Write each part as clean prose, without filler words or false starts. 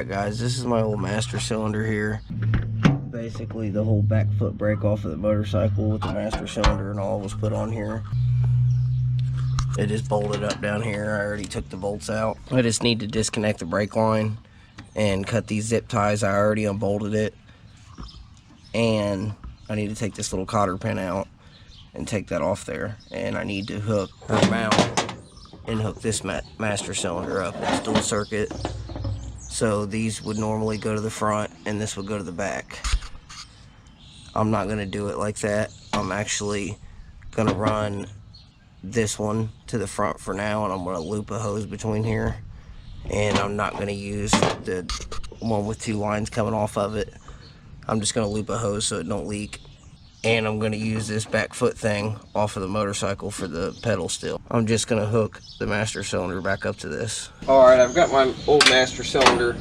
Alright guys, this is my old master cylinder here. Basically the whole back foot brake off of the motorcycle with the master cylinder and all was put on here. It is bolted up down here. I already took the bolts out. I just need to disconnect the brake line and cut these zip ties. I already unbolted it. And I need to take this little cotter pin out and take that off there. And I need to hook or mount and hook this master cylinder up. It's dual circuit. So these would normally go to the front and this would go to the back. I'm not going to do it like that. I'm actually going to run this one to the front for now, and I'm going to loop a hose between here. And I'm not going to use the one with two lines coming off of it. I'm just going to loop a hose so it don't leak. And I'm going to use this back foot thing off of the motorcycle for the pedal still. I'm just going to hook the master cylinder back up to this. Alright, I've got my old master cylinder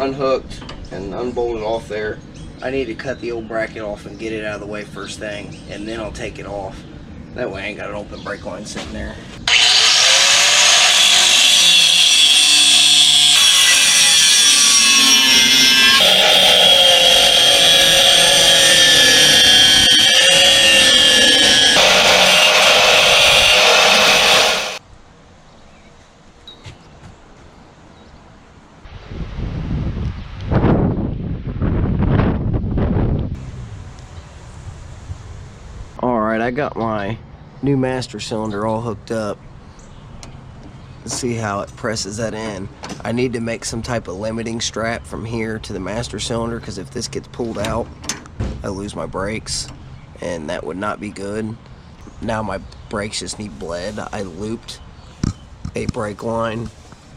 unhooked and unbolted off there. I need to cut the old bracket off and get it out of the way first thing, and then I'll take it off. That way I ain't got an open brake line sitting there. Alright, I got my new master cylinder all hooked up. Let's see how it presses that in. I need to make some type of limiting strap from here to the master cylinder, because if this gets pulled out, I lose my brakes, and that would not be good. Now my brakes just need bled. I looped a brake line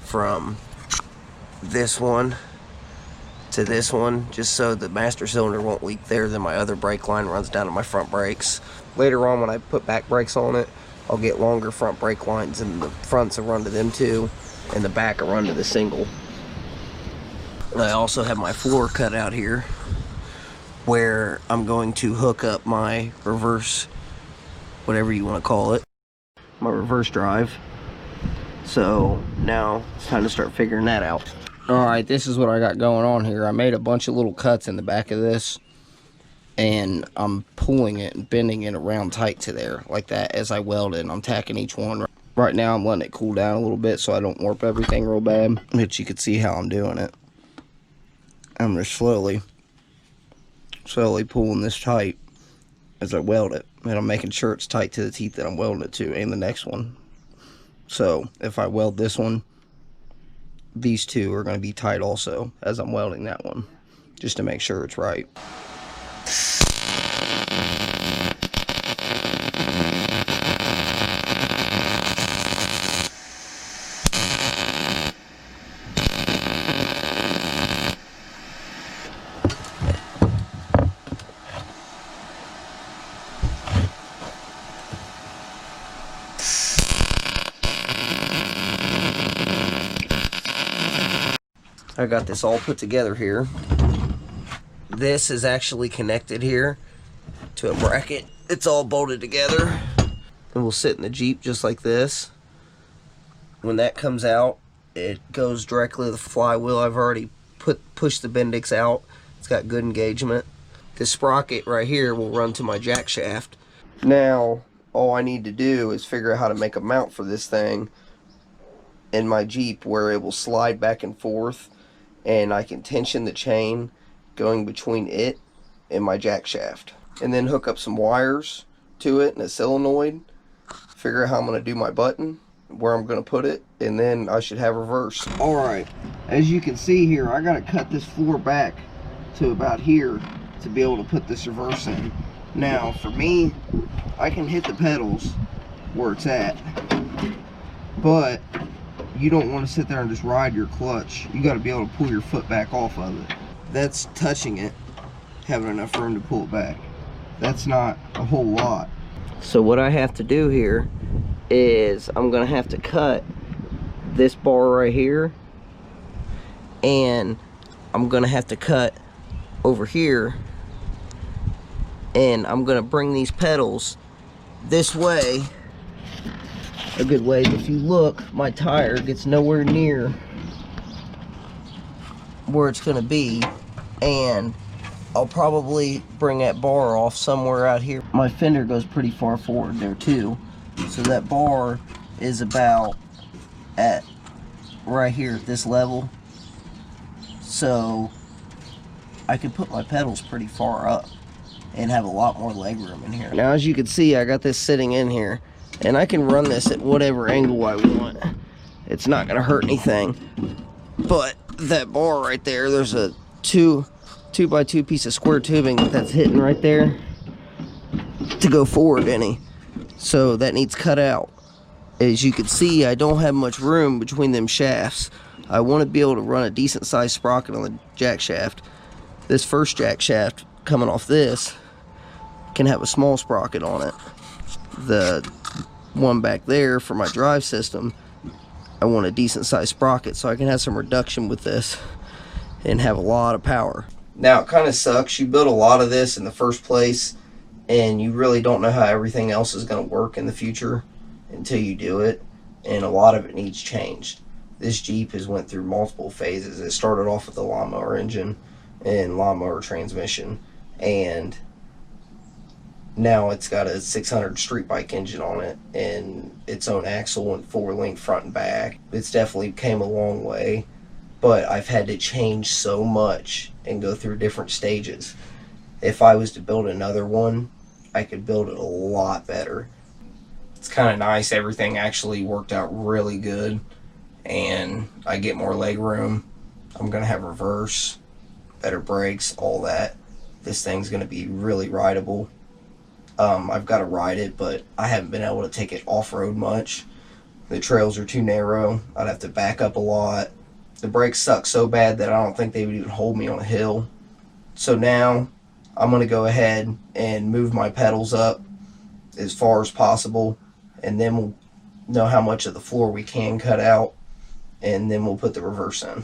from this one to this one, just so the master cylinder won't leak there. Then my other brake line runs down to my front brakes. Later on, when I put back brakes on it, I'll get longer front brake lines, and the fronts will run to them too, and the back will run to the single. I also have my floor cut out here, where I'm going to hook up my reverse, whatever you want to call it, my reverse drive. So now it's time to start figuring that out. Alright, this is what I got going on here. I made a bunch of little cuts in the back of this, and I'm pulling it and bending it around tight to there, like that, as I weld it. I'm tacking each one. Right now I'm letting it cool down a little bit so I don't warp everything real bad, but you can see how I'm doing it. I'm just slowly pulling this tight as I weld it, and I'm making sure it's tight to the teeth that I'm welding it to, and the next one. So if I weld this one, these two are going to be tight also as I'm welding that one, just to make sure it's right. I got this all put together here. This is actually connected here to a bracket. It's all bolted together. It will sit in the Jeep just like this. When that comes out, it goes directly to the flywheel. I've already pushed the Bendix out. It's got good engagement. This sprocket right here will run to my jack shaft. Now, all I need to do is figure out how to make a mount for this thing in my Jeep where it will slide back and forth, and I can tension the chain going between it and my jack shaft, and then hook up some wires to it and a solenoid, figure out how I'm going to do my button, where I'm going to put it, and then I should have reverse. Alright, as you can see here, I got to cut this floor back to about here to be able to put this reverse in. Now for me, I can hit the pedals where it's at, but you don't want to sit there and just ride your clutch. You got to be able to pull your foot back off of it. That's touching it, having enough room to pull it back. That's not a whole lot. So what I have to do here is I'm going to have to cut this bar right here, and I'm going to have to cut over here, and I'm going to bring these pedals this way a good way. If you look, my tire gets nowhere near where it's going to be, and I'll probably bring that bar off somewhere out here. My fender goes pretty far forward there too, so that bar is about at right here at this level, so I could put my pedals pretty far up and have a lot more leg room in here. Now, as you can see, I got this sitting in here, and I can run this at whatever angle I want. It's not gonna hurt anything. But that bar right there, there's a 2x2 piece of square tubing that's hitting right there to go forward any. So that needs cut out. As you can see, I don't have much room between them shafts. I want to be able to run a decent sized sprocket on the jack shaft. This first jack shaft coming off this can have a small sprocket on it. The one back there for my drive system, I want a decent sized sprocket so I can have some reduction with this and have a lot of power. Now, it kind of sucks. You build a lot of this in the first place and you really don't know how everything else is going to work in the future until you do it, and a lot of it needs changed. This Jeep has went through multiple phases. It started off with the lawnmower engine and lawnmower transmission, and now it's got a 600 street bike engine on it and its own axle and 4-link front and back. It's definitely came a long way, but I've had to change so much and go through different stages. If I was to build another one, I could build it a lot better. It's kind of nice. Everything actually worked out really good, and I get more leg room. I'm going to have reverse, better brakes, all that. This thing's going to be really rideable. I've got to ride it, but I haven't been able to take it off-road much. The trails are too narrow. I'd have to back up a lot. The brakes suck so bad that I don't think they would even hold me on a hill. So now I'm going to go ahead and move my pedals up as far as possible, and then we'll know how much of the floor we can cut out, and then we'll put the reverse in.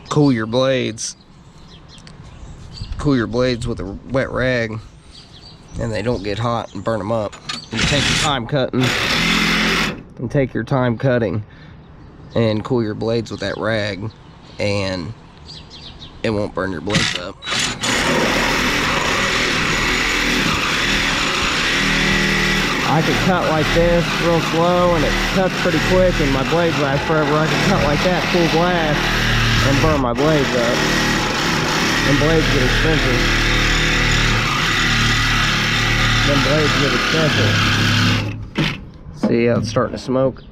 Cool your blades with a wet rag, and they don't get hot and burn them up. You take your time cutting and cool your blades with that rag, and it won't burn your blades up. I can cut like this real slow and it cuts pretty quick and my blades last forever. I can cut like that full blast and burn my blades up. And blades get expensive. See how it's starting to smoke?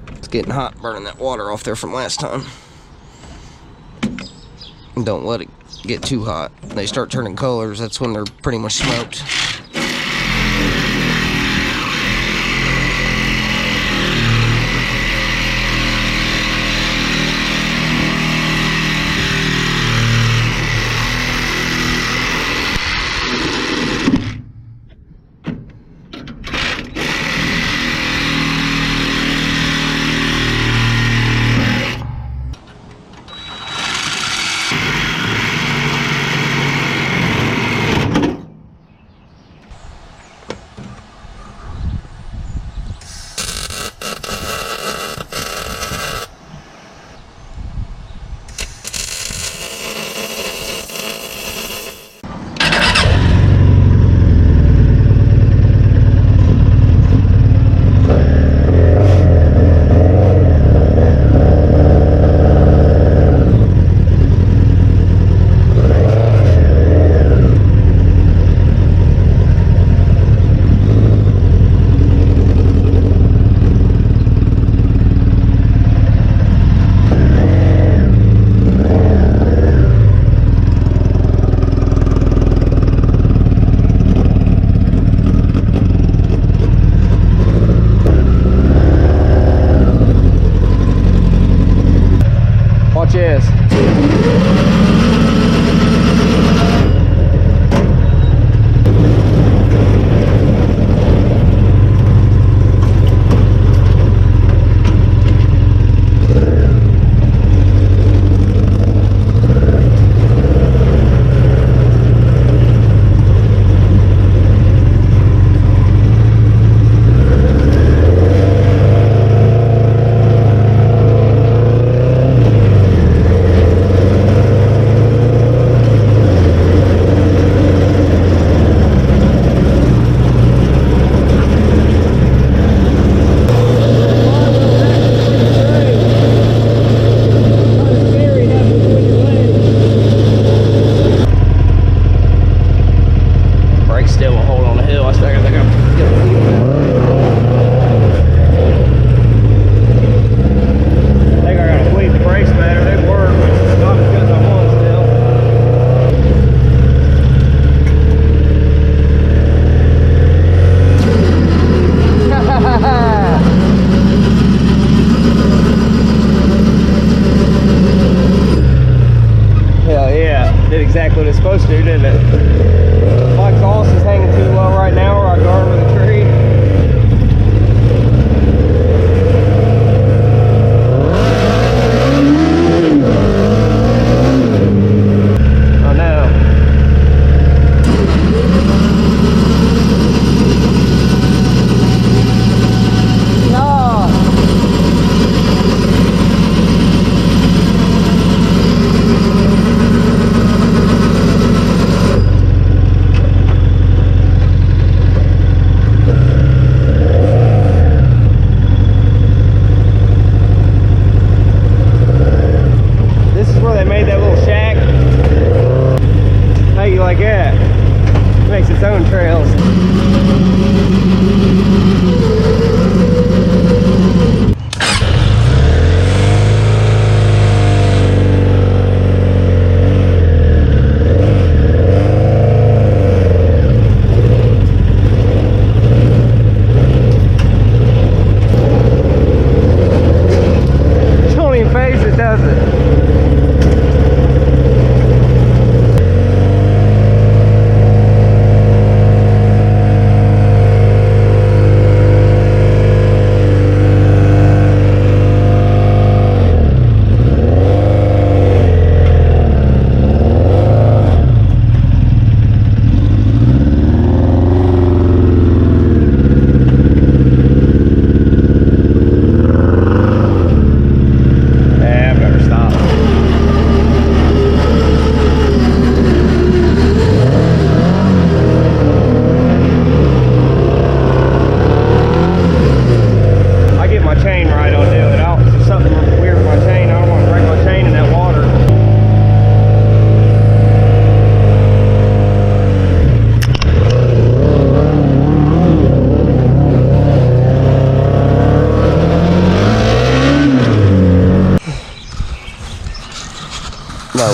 It's getting hot, burning that water off there from last time. And don't let it get too hot. They start turning colors, that's when they're pretty much smoked.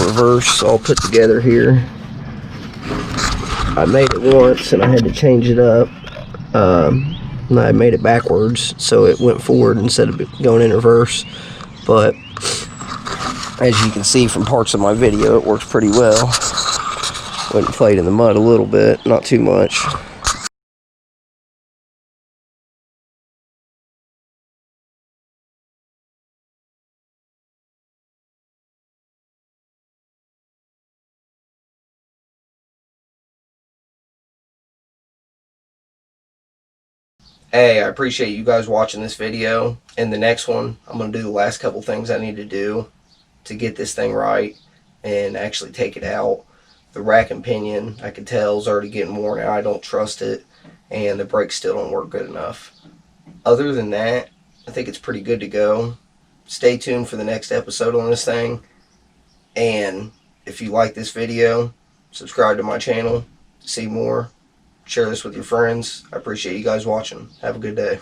reverse all put together here. I made it once and I had to change it up. And I made it backwards so it went forward instead of going in reverse. But as you can see from parts of my video, it works pretty well. Went and played in the mud a little bit, not too much. Hey, I appreciate you guys watching this video. In the next one, I'm going to do the last couple things I need to do to get this thing right and actually take it out. The rack and pinion, I can tell, is already getting worn out. I don't trust it, and the brakes still don't work good enough. Other than that, I think it's pretty good to go. Stay tuned for the next episode on this thing, and if you like this video, subscribe to my channel to see more. Share this with your friends. I appreciate you guys watching. Have a good day.